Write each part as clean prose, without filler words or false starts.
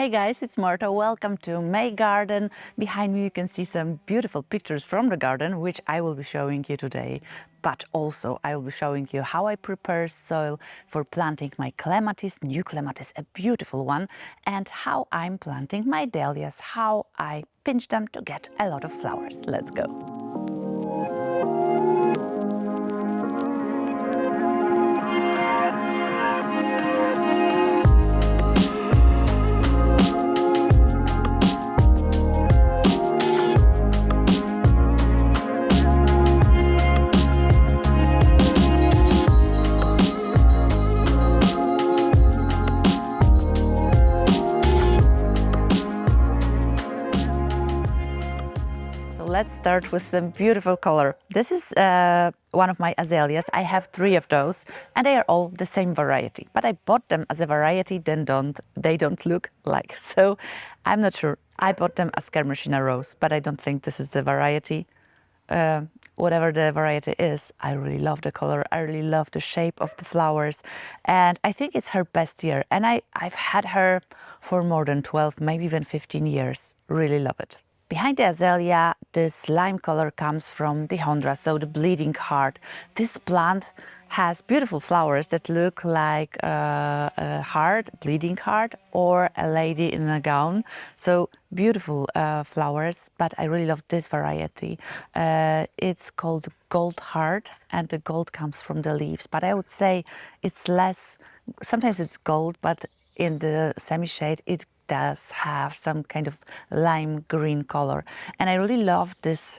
Hey guys, it's Marta. Welcome to my garden. Behind me you can see some beautiful pictures from the garden, which I will be showing you today. But also I will be showing you how I prepare soil for planting my clematis, new clematis, a beautiful one, and how I'm planting my dahlias, how I pinch them to get a lot of flowers. Let's go. Let's start with some beautiful color. This is one of my azaleas. I have 3 of those and they are all the same variety, but I bought them as a variety, they don't look like. So I'm not sure. I bought them as Kermeshina rose, but I don't think this is the variety. Whatever the variety is, I really love the color. I really love the shape of the flowers, and I think it's her best year. And I've had her for more than 12, maybe even 15 years. Really love it. Behind the azalea, this lime color comes from the hondra, so the bleeding heart. This plant has beautiful flowers that look like a heart, bleeding heart, or a lady in a gown. So beautiful flowers, but I really love this variety. It's called gold heart, and the gold comes from the leaves. But I would say it's less, sometimes it's gold, but in the semi-shade, it does have some kind of lime green color. And I really love this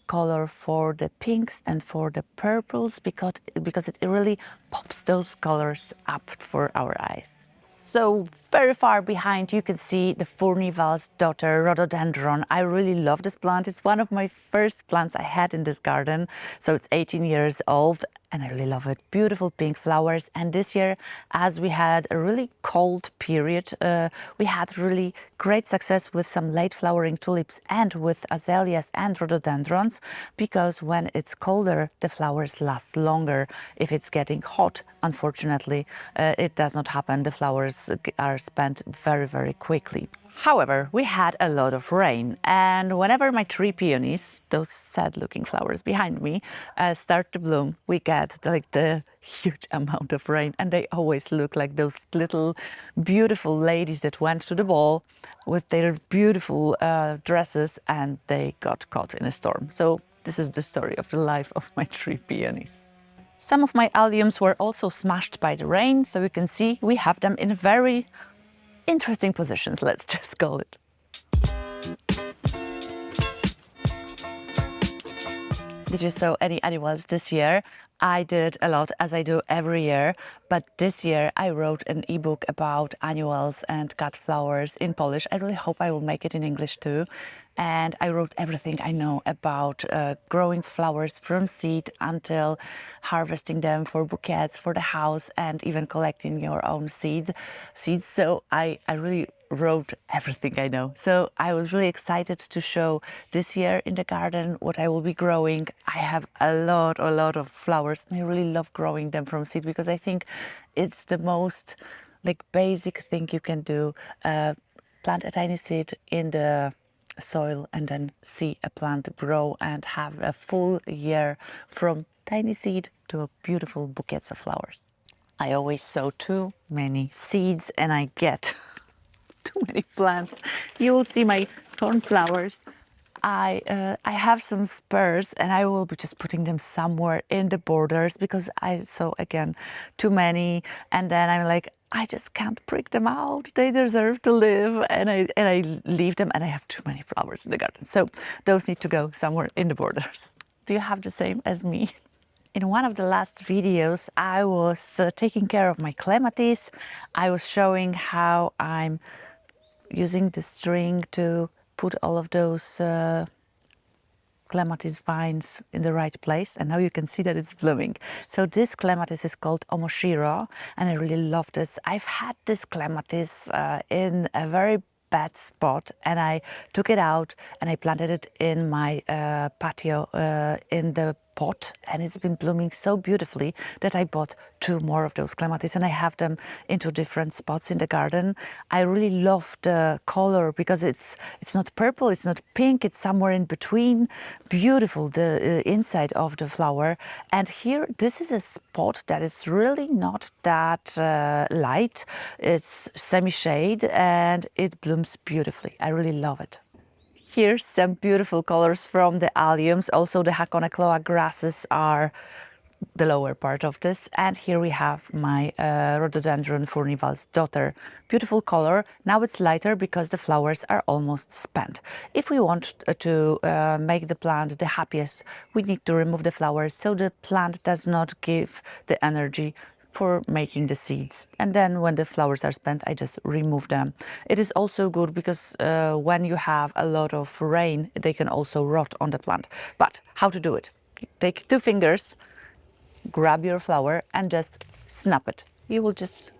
color for the pinks and for the purples because it really pops those colors up for our eyes. So very far behind you can see the Furnival's daughter, rhododendron. I really love this plant. It's one of my first plants I had in this garden. So it's 18 years old and I really love it. Beautiful pink flowers. And this year, as we had a really cold period, we had really great success with some late flowering tulips and with azaleas and rhododendrons, because when it's colder, the flowers last longer. If it's getting hot, unfortunately, it does not happen. The flowers are spent very, very quickly. However, we had a lot of rain, and whenever my 3 peonies, those sad-looking flowers behind me, start to bloom, we get like the huge amount of rain, and they always look like those little beautiful ladies that went to the ball with their beautiful dresses, and they got caught in a storm. So this is the story of the life of my 3 peonies. Some of my alliums were also smashed by the rain, so you can see we have them in very interesting positions, let's just call it. Did you sow any annuals this year? I did a lot, as I do every year, but this year I wrote an ebook about annuals and cut flowers in Polish. I really hope I will make it in English too. And I wrote everything I know about growing flowers from seed until harvesting them for bouquets for the house and even collecting your own seeds. So I really wrote everything I know. So I was really excited to show this year in the garden what I will be growing. I have a lot of flowers, and I really love growing them from seed because I think it's the most like basic thing you can do. Plant a tiny seed in the soil and then see a plant grow and have a full year from tiny seed to beautiful bouquets of flowers. I always sow too many seeds and I get too many plants. You will see my cornflowers. I have some spurs and I will be just putting them somewhere in the borders because I sow again too many, and then I'm like, I just can't prick them out. They deserve to live, and I leave them, and I have too many flowers in the garden. So those need to go somewhere in the borders. Do you have the same as me? In one of the last videos, I was taking care of my clematis. I was showing how I'm using the string to put all of those clematis vines in the right place, and now you can see that it's blooming. So this clematis is called Omoshiro, and I really love this. I've had this clematis in a very bad spot, and I took it out and I planted it in my patio in the pot, and it's been blooming so beautifully that I bought 2 more of those clematis, and I have them into different spots in the garden. I really love the color because it's not purple, it's not pink, it's somewhere in between. Beautiful, the inside of the flower. And here, this is a spot that is really not that light. It's semi-shade and it blooms beautifully. I really love it. Here's some beautiful colors from the alliums. Also, the Hakonekloa grasses are the lower part of this. And here we have my rhododendron Furnival's daughter. Beautiful color. Now it's lighter because the flowers are almost spent. If we want to make the plant the happiest, we need to remove the flowers so the plant does not give the energy for making the seeds. And then when the flowers are spent, I just remove them. It is also good because when you have a lot of rain, they can also rot on the plant. But how to do it? Take 2 fingers, grab your flower and just snap it. You will just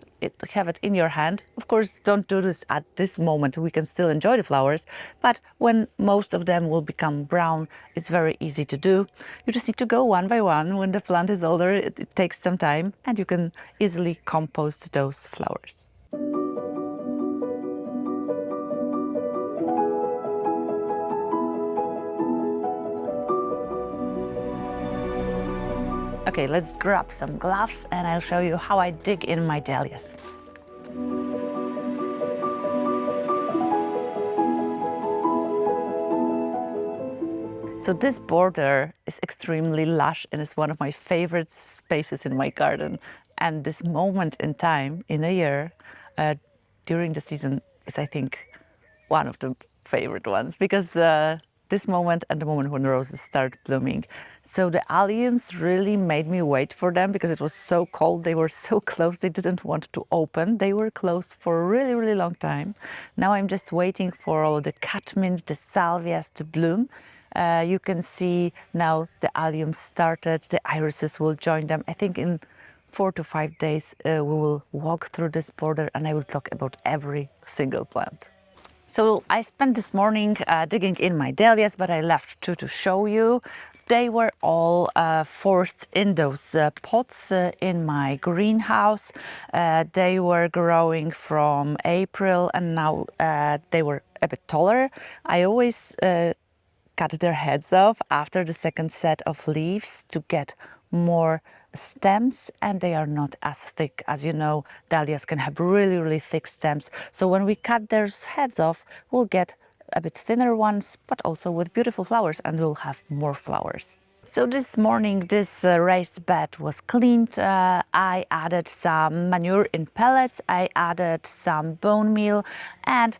have it in your hand. Of course, don't do this at this moment. We can still enjoy the flowers, but when most of them will become brown, it's very easy to do. You just need to go one by one. When the plant is older, it takes some time, and you can easily compost those flowers. Okay, let's grab some gloves and I'll show you how I dig in my dahlias. So this border is extremely lush and it's one of my favorite spaces in my garden. And this moment in time, in a year, during the season is, I think, one of the favorite ones because this moment and the moment when roses start blooming. So the alliums really made me wait for them because it was so cold. They were so close, they didn't want to open. They were closed for a really, really long time. Now I'm just waiting for all the catmint, the salvias to bloom. You can see now the alliums started, the irises will join them. I think in 4 to 5 days we will walk through this border and I will talk about every single plant. So I spent this morning digging in my dahlias, but I left 2 to show you. They were all forced in those pots in my greenhouse. They were growing from April and now they were a bit taller. I always cut their heads off after the second set of leaves to get more stems, and they are not as thick. As you know, dahlias can have really, really thick stems. So when we cut their heads off, we'll get a bit thinner ones, but also with beautiful flowers, and we'll have more flowers. So this morning, this raised bed was cleaned. I added some manure in pellets. I added some bone meal and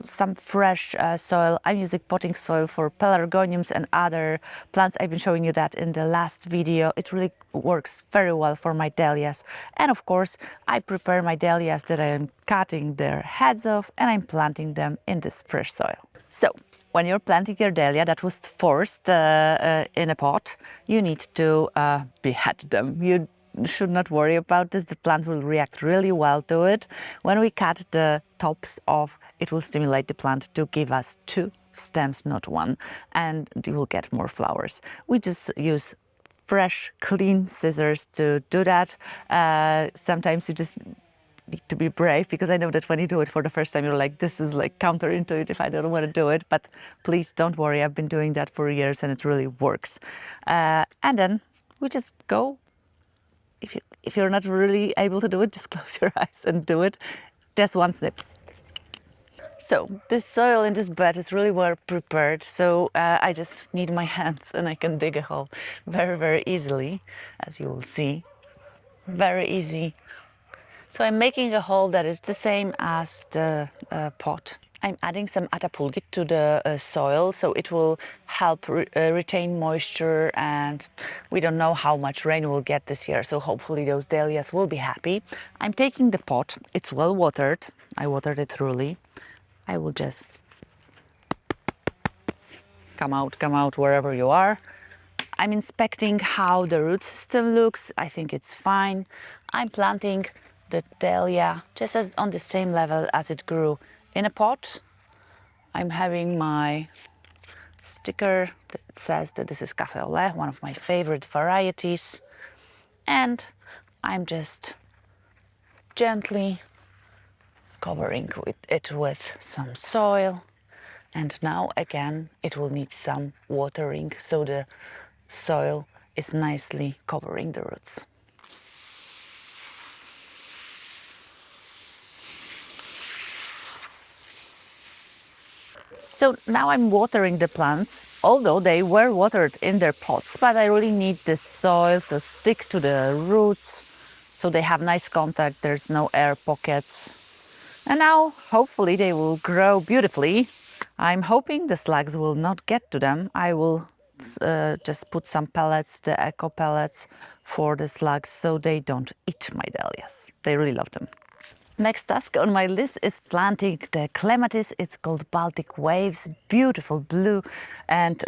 some fresh soil. I'm using potting soil for pelargoniums and other plants. I've been showing you that in the last video. It really works very well for my dahlias. And of course, I prepare my dahlias that I am cutting their heads off and I'm planting them in this fresh soil. So when you're planting your dahlia that was forced in a pot, you need to behead them. You should not worry about this. The plant will react really well to it. When we cut the tops off, it will stimulate the plant to give us 2 stems, not 1, and you will get more flowers. We just use fresh, clean scissors to do that. Sometimes you just need to be brave because I know that when you do it for the first time, you're like, this is like counterintuitive. I don't want to do it, but please don't worry. I've been doing that for years and it really works. And then we just go. If you're not really able to do it, just close your eyes and do it. Just 1 snip. So this soil in this bed is really well prepared. So I just need my hands and I can dig a hole very, very easily, as you will see. Very easy. So I'm making a hole that is the same as the pot. I'm adding some atapulgit to the soil, so it will help retain moisture, and we don't know how much rain we'll get this year, so hopefully those dahlias will be happy. I'm taking the pot, it's well watered. I watered it thoroughly. I will just come out wherever you are. I'm inspecting how the root system looks. I think it's fine. I'm planting the dahlia just as on the same level as it grew in a pot. I'm having my sticker that says that this is Café au lait, one of my favorite varieties. And I'm just gently covering it with some soil. And now again, it will need some watering, so the soil is nicely covering the roots. So now I'm watering the plants, although they were watered in their pots, but I really need the soil to stick to the roots so they have nice contact, there's no air pockets. And now hopefully they will grow beautifully. I'm hoping the slugs will not get to them. I will just put some pellets, the eco pellets for the slugs, so they don't eat my dahlias. They really love them. Next task on my list is planting the clematis. It's called Baltic Waves, beautiful blue and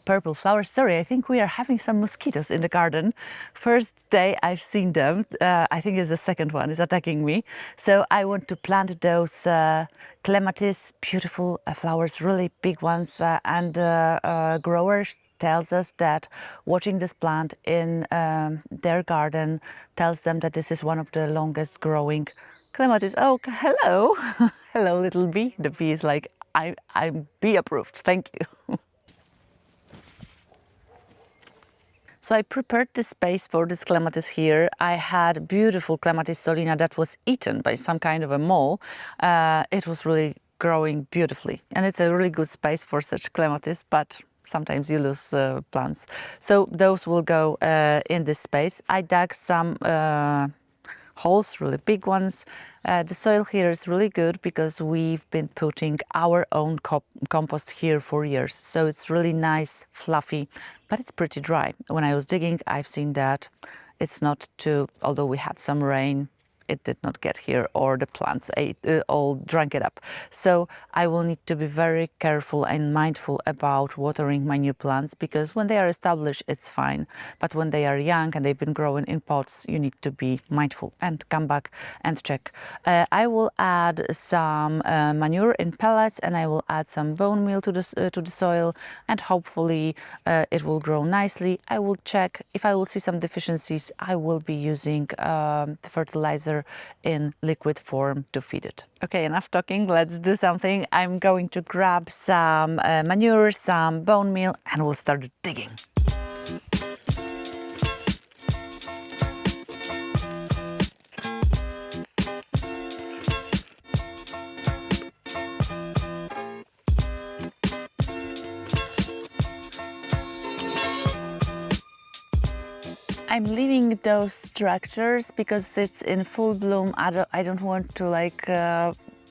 purple flowers. Sorry, I think we are having some mosquitoes in the garden. First day I've seen them, I think it's the second one is attacking me. So I want to plant those clematis, beautiful flowers, really big ones, and growers tells us that watching this plant in their garden tells them that this is one of the longest growing clematis. Oh, hello. Hello, little bee. The bee is like, I'm bee approved. Thank you. So I prepared the space for this clematis here. I had beautiful clematis solina that was eaten by some kind of a mole. It was really growing beautifully, and it's a really good space for such clematis, but sometimes you lose plants. So those will go in this space. I dug some holes, really big ones. The soil here is really good because we've been putting our own compost here for years. So it's really nice, fluffy, but it's pretty dry. When I was digging, I've seen that it's not too, although we had some rain, it did not get here, or the plants all drank it up. So I will need to be very careful and mindful about watering my new plants, because when they are established, it's fine. But when they are young and they've been growing in pots, you need to be mindful and come back and check. I will add some manure in pellets, and I will add some bone meal to the soil, and hopefully it will grow nicely. I will check if I will see some deficiencies. I will be using the fertilizer in liquid form to feed it. Okay, enough talking, let's do something. I'm going to grab some manure, some bone meal, and we'll start digging. I'm leaving those structures because it's in full bloom. I don't want to like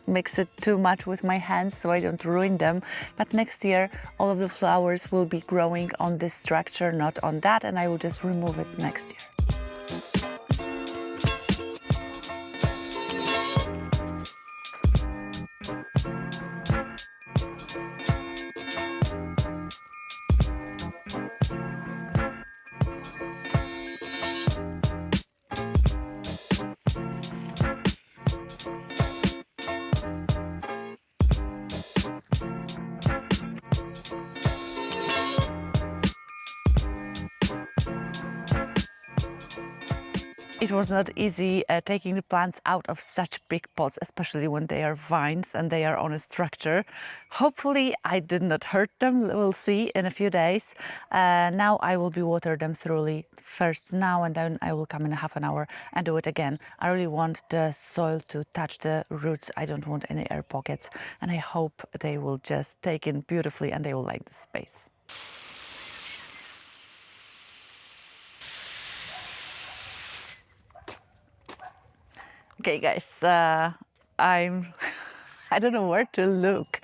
mix it too much with my hands so I don't ruin them. But next year all of the flowers will be growing on this structure, not on that, and I will just remove it next year. It was not easy taking the plants out of such big pots, especially when they are vines and they are on a structure. Hopefully I did not hurt them. We'll see in a few days. Now I will be water them thoroughly first now, and then I will come in half an hour and do it again. I really want the soil to touch the roots. I don't want any air pockets, and I hope they will just take in beautifully and they will like the space. Okay, guys, I'm I don't know where to look,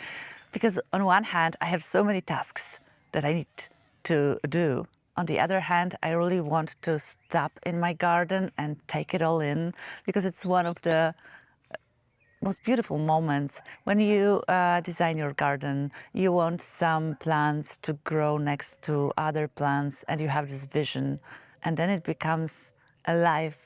because on one hand I have so many tasks that I need to do. On the other hand, I really want to stop in my garden and take it all in, because it's one of the most beautiful moments when you design your garden. You want some plants to grow next to other plants, and you have this vision, and then it becomes a live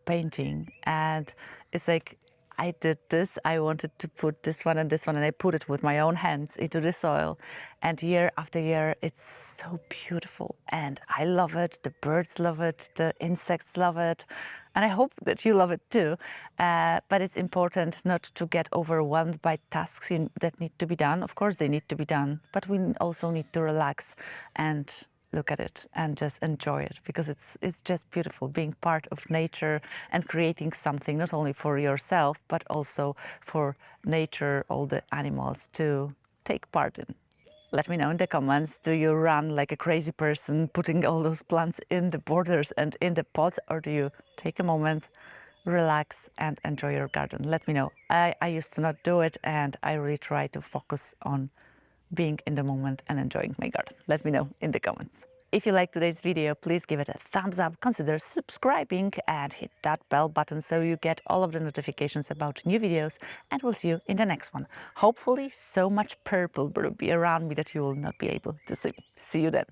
painting, and it's like I did this. I wanted to put this one and this one, and I put it with my own hands into the soil. And year after year, it's so beautiful. And I love it. The birds love it. The insects love it. And I hope that you love it too. But it's important not to get overwhelmed by tasks that need to be done. Of course, they need to be done, but we also need to relax and look at it and just enjoy it, because it's just beautiful being part of nature and creating something not only for yourself, but also for nature, all the animals to take part in. Let me know in the comments, do you run like a crazy person putting all those plants in the borders and in the pots, or do you take a moment, relax and enjoy your garden? Let me know. I used to not do it, and I really try to focus on being in the moment and enjoying my garden. Let me know in the comments. If you liked today's video, please give it a thumbs up, consider subscribing and hit that bell button so you get all of the notifications about new videos, and we'll see you in the next one. Hopefully so much purple will be around me that you will not be able to see me. See you then.